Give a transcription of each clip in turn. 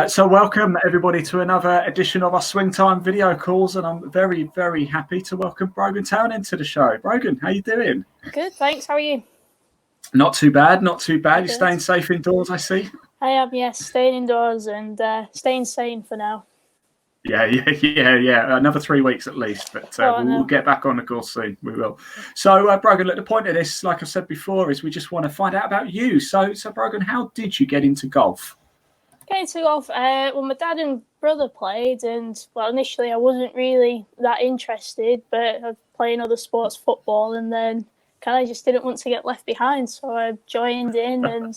So welcome everybody to another edition of our Swing Time video calls, and I'm very, very happy to welcome Brogan Townend to the show. Brogan, how you doing? Good, thanks. How are you? Not too bad, not too bad. Good. You're staying safe indoors, I see. I am, yes, staying indoors and staying sane for now. Yeah. Another 3 weeks at least, but we'll get back on the course soon. We will. So, Brogan, look, the point of this, like I said before, is we just want to find out about you. So Brogan, how did you get into golf? Getting to golf, well, my dad and brother played, and well, initially I wasn't really that interested, but I was playing other sports, football, and then kind of just didn't want to get left behind, so I joined in and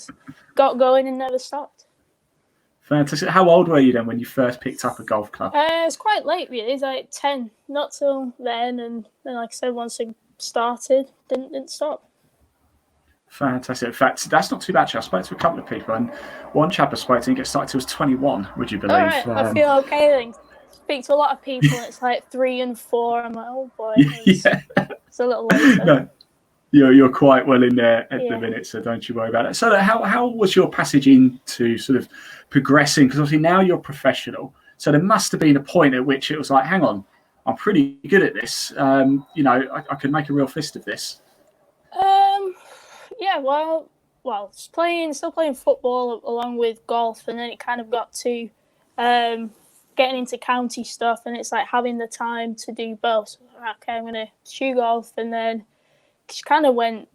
got going and never stopped. Fantastic. How old were you then when you first picked up a golf club? It's quite late, really. It's like 10, not till then, and then, like I said, once I started, didn't stop. Fantastic. In fact, that's not too bad. I spoke to a couple of people, and one chap I spoke to didn't get started till he was 21. Would you believe? All right, I feel okay then. Speak to a lot of people, and it's like 3 and 4. I'm like, oh boy, it's a little later. No, you're quite well in there at the minute, so don't you worry about it. So, how was your passage into sort of progressing? Because obviously now you're professional, so there must have been a point at which it was like, hang on, I'm pretty good at this. I can make a real fist of this. Yeah, well, still playing football along with golf, and then it kind of got to getting into county stuff, and it's like having the time to do both. So, okay, I'm going to shoe golf, and then just kind of went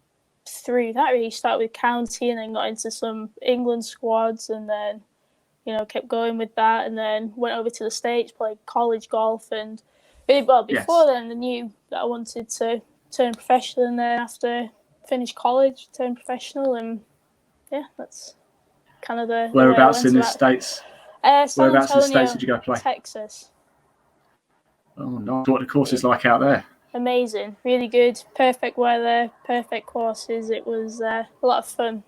through that. Really started with county, and then got into some England squads, and then kept going with that, and then went over to the States, played college golf, and before then I knew that I wanted to turn professional, and then after finished college, turned professional, and that's kind of the whereabouts in the States. Whereabouts in the States did you go play? Texas. Oh no! What the course is like out there? Amazing, really good, perfect weather, perfect courses. It was a lot of fun.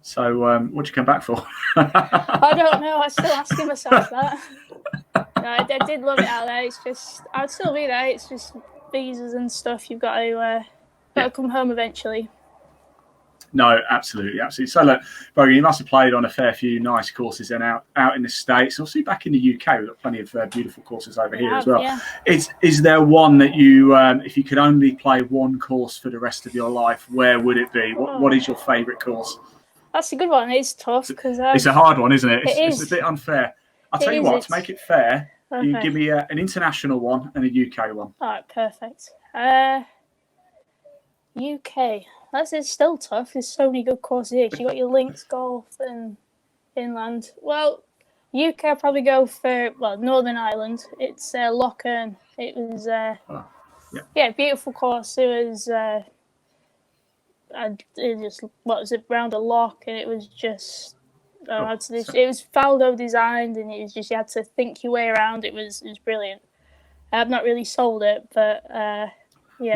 So, what'd you come back for? I don't know. I'm still asking myself that. No, I did love it out there. It's just I'd still be there. It's just visas and stuff. You've got to. Got to come home eventually. No, absolutely. So, look, Brogan, you must have played on a fair few nice courses then out in the States. Obviously, back in the UK, we've got plenty of beautiful courses over here as well. Yeah. Is there one that you, if you could only play one course for the rest of your life, where would it be? What is your favourite course? That's a good one. It's tough because it's a hard one, isn't it? It's a bit unfair. I'll tell you what, to make it fair, you give me an international one and a UK one. All right, perfect. UK. It's still tough. There's so many good courses here. You got your links golf and inland. Well, UK I'll probably go for Northern Ireland. It's Lochern. It was beautiful course. It was around a loch, and it was just it was Faldo designed, and it was just you had to think your way around. It was brilliant. I've not really sold it, but.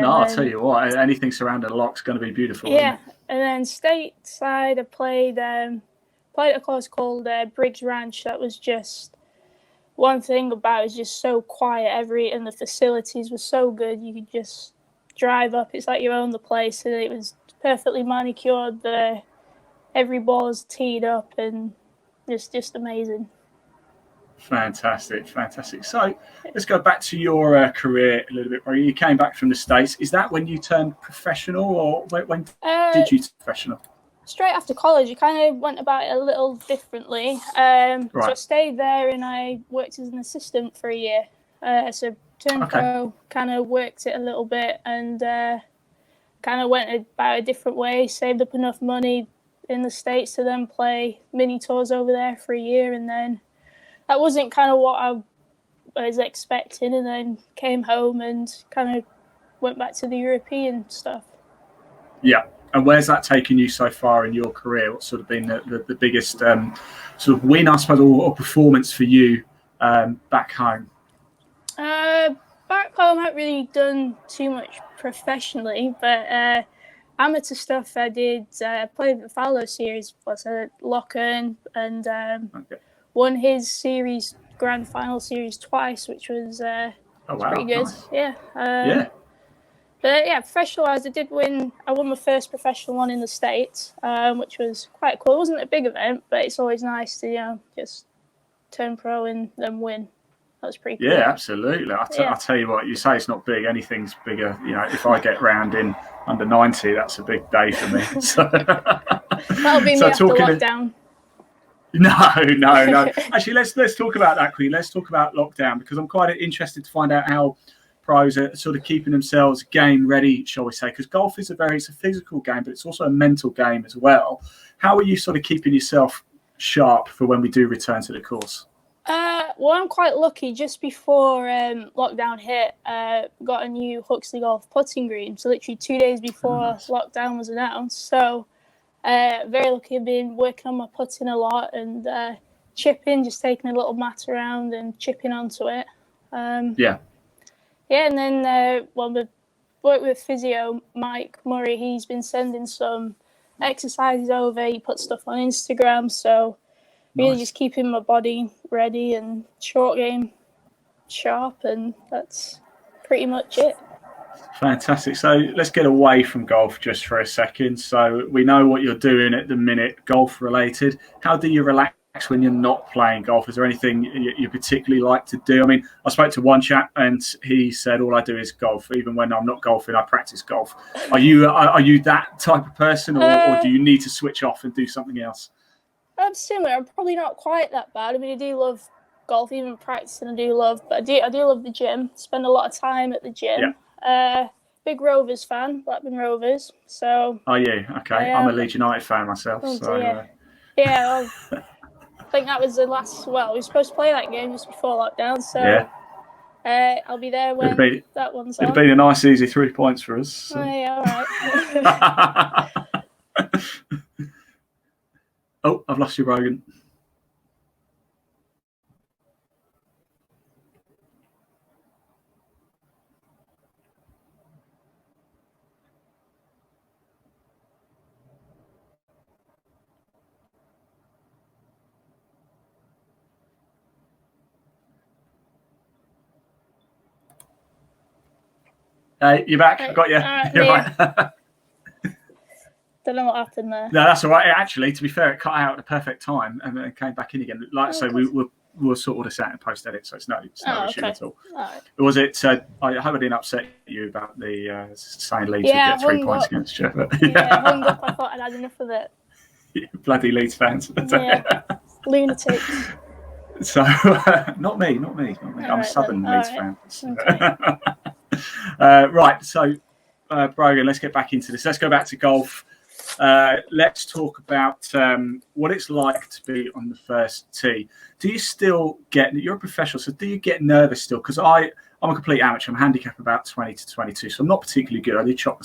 I'll tell you what, anything surrounding a loch's going to be beautiful. Yeah, and then stateside I played a course called Briggs Ranch. That was just one thing about it was just so quiet. And the facilities were so good. You could just drive up. It's like you own the place, and it was perfectly manicured. Every ball is teed up, and just amazing. Fantastic. So let's go back to your career a little bit. You came back from the States. Is that when you turned professional, or when did you turn professional? Straight after college. I kind of went about it a little differently. So I stayed there, and I worked as an assistant for a year. So turned pro, kind of worked it a little bit, and kind of went about a different way. Saved up enough money in the States to then play mini tours over there for a year, and then that wasn't kind of what I was expecting, and then came home and kind of went back to the European stuff. Yeah. And where's that taken you so far in your career? What's sort of been the biggest sort of win, I suppose, or performance for you back home? Back home, I haven't really done too much professionally, but amateur stuff I did. I played the Fallow series, Lochern, and won his series grand final series twice, which was pretty good. Nice. Yeah. But yeah, professional-wise, I won my first professional one in the States, which was quite cool. It wasn't a big event, but it's always nice to, just turn pro and then win. That was pretty cool. Yeah, absolutely. I'll tell you what, you say it's not big, anything's bigger. If I get round in under 90, that's a big day for me. So that'll be me after lockdown. No. Actually, let's talk about that quickly. Let's talk about lockdown, because I'm quite interested to find out how pros are sort of keeping themselves game ready, shall we say, because golf is it's a physical game, but it's also a mental game as well. How are you sort of keeping yourself sharp for when we do return to the course? Well, I'm quite lucky. Just before lockdown hit, got a new Huxley Golf putting green. So literally 2 days before lockdown was announced. So very lucky. I've been working on my putting a lot and chipping, just taking a little mat around and chipping onto it. Yeah, and then we work with physio Mike Murray. He's been sending some exercises over. He puts stuff on Instagram, so really just keeping my body ready and short game sharp, and that's pretty much it. Fantastic. So let's get away from golf just for a second. So we know what you're doing at the minute, golf related. How do you relax when you're not playing golf? Is there anything you particularly like to do? I mean, I spoke to one chap and he said, all I do is golf. Even when I'm not golfing, I practice golf. Are you that type of person, or do you need to switch off and do something else? I'm similar. I'm probably not quite that bad. I mean, I do love golf, even practicing I do love, but I do love the gym. Spend a lot of time at the gym. Yeah. Big Rovers fan, Blackburn Rovers. So. Oh yeah, okay. I'm a Leeds United fan myself. Yeah. I think that was the last. Well, we were supposed to play that game just before lockdown, so I'll be there when that one's on. It'd been a nice, easy 3 points for us. So. Oh yeah, all right. Oh, I've lost you, Brogan. Hey, you're back. I've got you. You're right. Don't know what happened there. No, that's all right. Actually, to be fair, it cut out at the perfect time and then came back in again. Like I say, we'll sort all this out in post edit, so it's no issue at all. Right. Was it? I hope I didn't upset you about the saying Leeds would get 3 points against you. But, hung up. I thought I'd had enough of it. Bloody Leeds fans. Yeah, lunatics. So, not me. I'm a Southern Leeds fan. Okay. Right, so Brogan, let's get back into this. Let's go back to golf. Let's talk about what it's like to be on the first tee. Do you still you're a professional, so do you get nervous still? Because I'm a complete amateur. I'm handicapped about 20 to 22, so I'm not particularly good. I do chop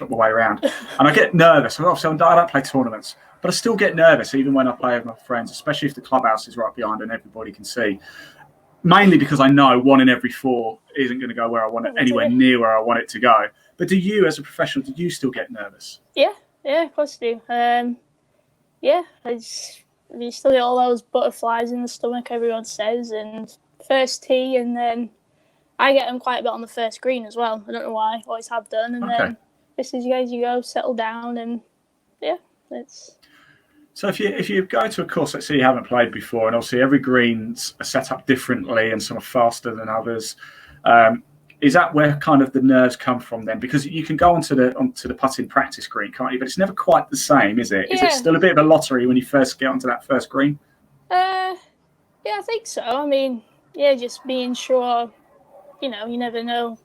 my way around. And I get nervous. Obviously, I don't play tournaments, but I still get nervous even when I play with my friends, especially if the clubhouse is right behind and everybody can see. Mainly because I know 1 in every 4 isn't going to go where I want it, anywhere near where I want it to go. But do you, as a professional, do you still get nervous? Yeah, of course I do. I still get all those butterflies in the stomach, everyone says, and first tee, and then I get them quite a bit on the first green as well. I don't know why, always have done. And then this is you go, settle down, and it's... So if you go to a course, let's say you haven't played before, and obviously every green's are set up differently and some are faster than others, is that where kind of the nerves come from then? Because you can go onto the putting practice green, can't you? But it's never quite the same, is it? Yeah. Is it still a bit of a lottery when you first get onto that first green? Yeah, I think so. I mean, just being sure, you never know.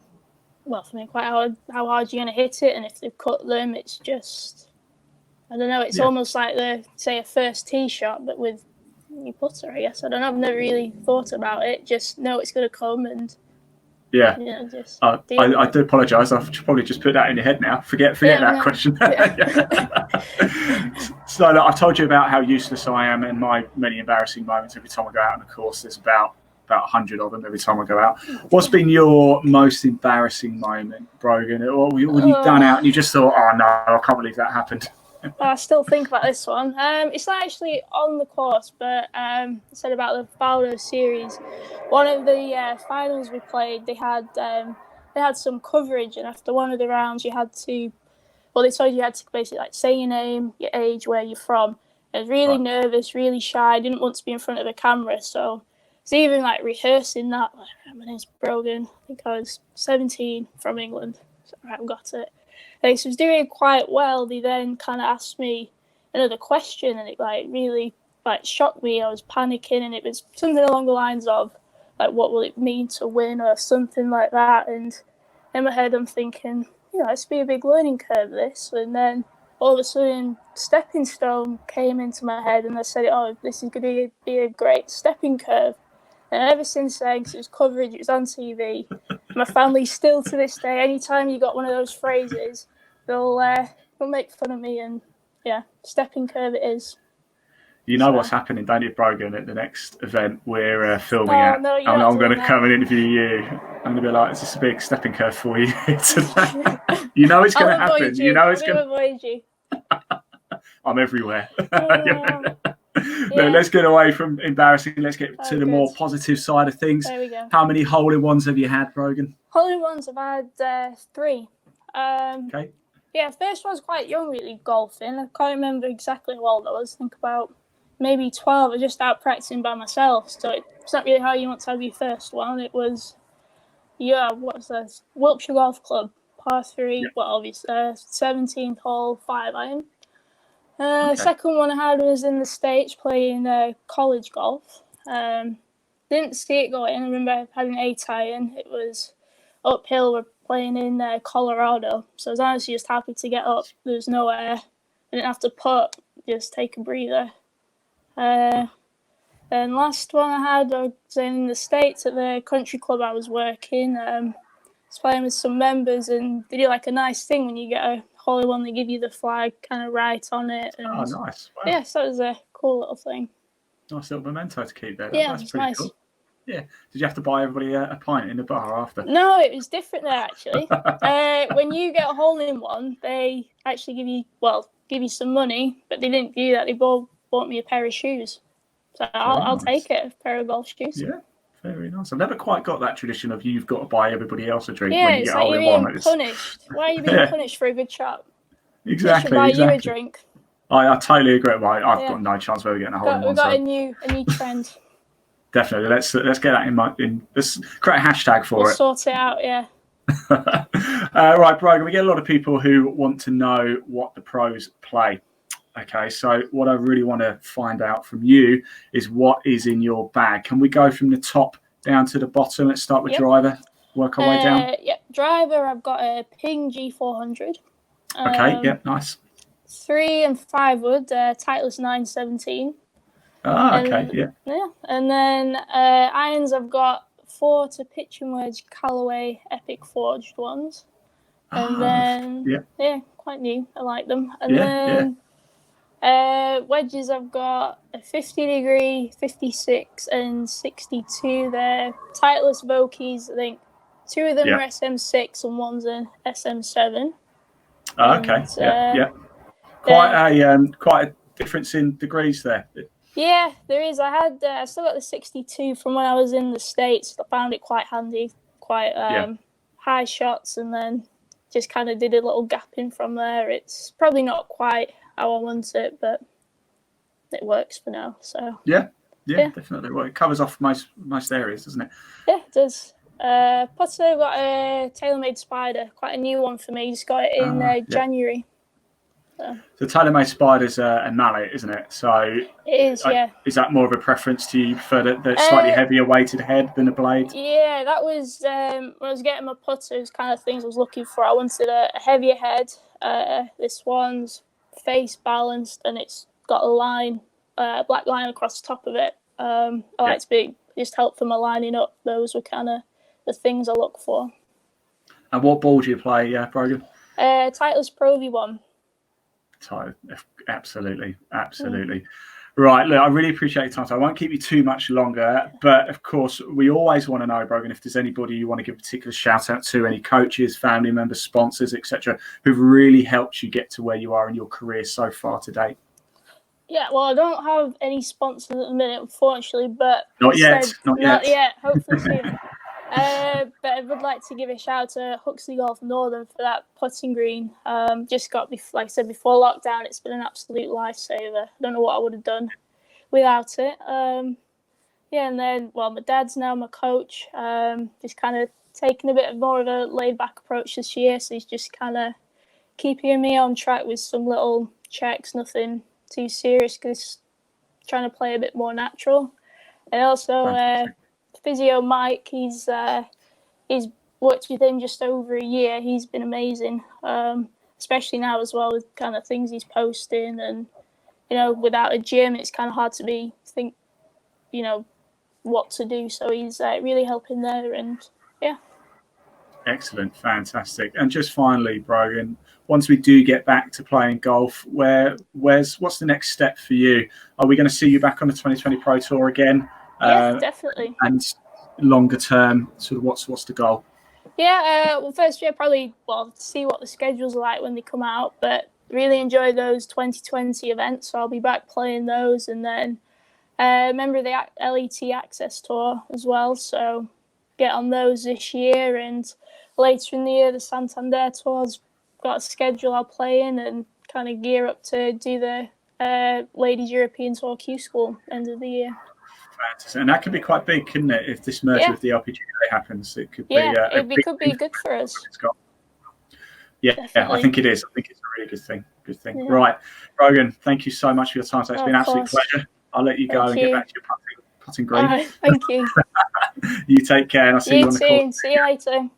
Well, for me, quite how hard you're going to hit it, and if they've cut them, it's just... I don't know, it's almost like a first tee shot, but with your putter, I guess. I don't know, I've never really thought about it. Just know it's going to come and... just I do apologise. I've probably just put that in your head now. Forget that question. So look, I've told you about how useless I am and my many embarrassing moments every time I go out on a course. There's about 100 of them every time I go out. What's been your most embarrassing moment, Brogan? Or when you've done out and you just thought, oh no, I can't believe that happened? I still think about this one. It's not actually on the course, but I said about the Fowler series. One of the finals we played, they had they had some coverage, and after one of the rounds, they told you had to basically like say your name, your age, where you're from. I was really nervous, really shy. Didn't want to be in front of the camera, so it's even like rehearsing that. Like, my name's Brogan. I think I was 17 from England. So I've got it. So I was doing quite well. They then kind of asked me another question, and it like really like shocked me. I was panicking, and it was something along the lines of like, what will it mean to win, or something like that. And in my head, I'm thinking, it's be a big learning curve, this. And then all of a sudden, stepping stone came into my head, and I said, this is going to be a great stepping curve. And ever since then, because it was coverage, it was on TV, my family still to this day, anytime you got one of those phrases, they'll make fun of me, and stepping curve it is. You know what's happening, don't you, Brogan, at the next event we're filming at? No, I'm going to come and interview you. I'm going to be like, it's just a big stepping curve for you today. You know it's going to happen. You know it's going to avoid you. I'm everywhere. No, let's get away from embarrassing. Let's get to the more positive side of things. There we go. How many hole-in-ones have you had, Brogan? Hole-in-ones, I've had 3. Okay. Yeah, first one's quite young, really, golfing. I can't remember exactly how old I was. I think about maybe 12. I was just out practicing by myself, so it's not really how you want to have your first one. It was, what was this? Wiltshire Golf Club, par 3. Yeah. Well, obviously, 17th hole, 5-iron. Second one I had was in the States playing college golf. Didn't see it go in. I remember having an 8-iron. It was uphill. We're playing in Colorado. So I was honestly just happy to get up. There was no air. I didn't have to putt, just take a breather. Then last one I had, I was in the States at the country club I was working. I was playing with some members, and they do like a nice thing when you get a hole-in-one. They give you the flag kind of right on it. And nice. Wow. Yeah, so it was a cool little thing. Nice little memento to keep there. Yeah, that's pretty nice. Cool. Yeah. Did you have to buy everybody a pint in the bar after? No, it was different there, actually. When you get a hole-in-one, they actually give you some money, but they didn't do that. They bought me a pair of shoes. So I'll take it, a pair of golf shoes. Yeah, very nice. I've never quite got that tradition of you've got to buy everybody else a drink when you get like hole-in-one. You're being punished. Why are you being punished for a good shot? Exactly. They should buy you a drink. I totally agree. I've got no chance of ever getting a hole-in-one. We've got a new trend. Definitely. Let's get that let's create a hashtag for We'll sort it out, yeah. Right, Brogan, we get a lot of people who want to know what the pros play. Okay, so what I really want to find out from you is what is in your bag. Can we go from the top down to the bottom? Let's start with driver, work our way down. Driver, I've got a Ping G400. Okay, nice. 3 and 5 wood, Titleist 917. Okay, Yeah, and then irons, I've got 4 to pitch and wedge Callaway Epic Forged ones. And then, quite new. I like them. And then wedges, I've got a 50-degree, 56, and 62. They're Titleist Vokeys. I think 2 of them are SM6 and one's an SM7. Okay. Quite a difference in degrees there. Yeah, there is. I still got the 62 from when I was in the States. I found it quite handy, quite high shots, and then just kind of did a little gap in from there. It's probably not quite how I want it, but it works for now. So yeah, definitely. Well, it covers off most areas, doesn't it? Yeah, it does. Putter, I've got a TaylorMade Spider, quite a new one for me. Just got it in January. So TaylorMade Spider's a mallet, isn't it? So it is, yeah. Is that more of a preference to you? You prefer the slightly heavier weighted head than a blade? Yeah, that was when I was getting my putters, kind of things I was looking for. I wanted a heavier head. This one's face balanced, and it's got a line, black line across the top of it. I like to be just help for my lining up. Those were kind of the things I look for. And what ball do you play, Brogan? Titleist Pro V1. Absolutely. Right, look, I really appreciate your time. So I won't keep you too much longer, but of course, we always want to know, Brogan, if there's anybody you want to give a particular shout out to, any coaches, family members, sponsors, etc., who've really helped you get to where you are in your career so far to date. Yeah, well, I don't have any sponsors at the minute, unfortunately, but not yet. Hopefully soon. But I would like to give a shout out to Huxley Golf Northern for that putting green. Just got, like I said, before lockdown, it's been an absolute lifesaver. I don't know what I would have done without it. Yeah, and then, well, my dad's now my coach. Just kind of taking a bit more of a laid-back approach this year, so he's just kind of keeping me on track with some little checks, nothing too serious, because trying to play a bit more natural. And also, physio Mike, he's worked with him just over a year. He's been amazing, especially now as well with kind of things he's posting. And, without a gym, it's kind of hard to think, what to do. So he's really helping there, and yeah. Excellent, fantastic. And just finally, Brogan, once we do get back to playing golf, what's the next step for you? Are we going to see you back on the 2020 Pro Tour again? Yeah, definitely. And longer term, sort of what's the goal? Yeah, well, first year probably see what the schedules are like when they come out, but really enjoy those 2020 events. So I'll be back playing those, and then member of the LET Access Tour as well. So get on those this year, and later in the year the Santander Tour's got a schedule I'll play in, and kind of gear up to do the Ladies European Tour Q School end of the year. Fantastic. And that could be quite big, couldn't it? If this merger with the LPGA happens, it could be. It could be good for us. Yeah, I think it is. I think it's a really good thing. Yeah. Right, Brogan, thank you so much for your time. So it's been an absolute pleasure. I'll let you go and get back to your putting green. Thank you. You take care, and I'll see you on the course. See you later.